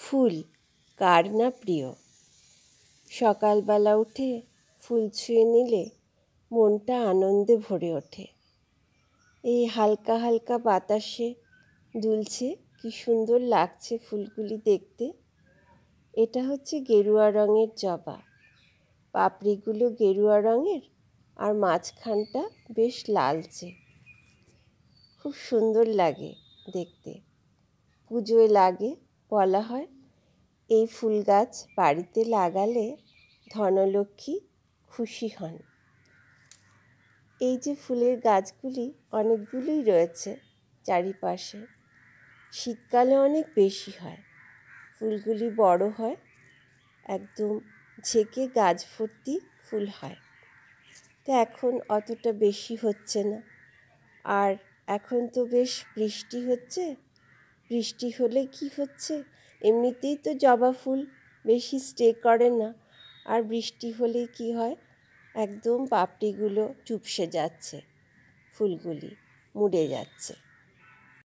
ফুল কার না প্রিয়। সকালবেলা উঠে ফুল ছুঁয়ে নিলে মনটা আনন্দে ভরে ওঠে। এই হালকা হালকা বাতাসে দুলছে, কি সুন্দর লাগছে ফুলগুলি দেখতে। এটা হচ্ছে গেরুয়া রঙের জবা। পাপড়িগুলো গেরুয়া রঙের আর মাঝখানটা বেশ লালচে। খুব সুন্দর লাগে দেখতে। পুজোয় লাগে, বলা হয় এই ফুল গাছ বাড়িতে লাগালে ধনলক্ষ্মী খুশি হন। এই যে ফুলের গাছগুলি অনেকগুলোই রয়েছে চারিপাশে। শীতকালে অনেক বেশি হয়, ফুলগুলি বড় হয়, একদম ঝেঁকে গাছ ভর্তি ফুল হয়। তো এখন অতটা বেশি হচ্ছে না। আর এখন তো বেশ বৃষ্টি হচ্ছে। বৃষ্টি হলে কি হচ্ছে, এমনিতেই তো জবা ফুল বেশি স্টে করে না, আর বৃষ্টি হলে কি হয়, একদম পাপড়িগুলো চুপসে যাচ্ছে, ফুলগুলি মুড়ে যাচ্ছে।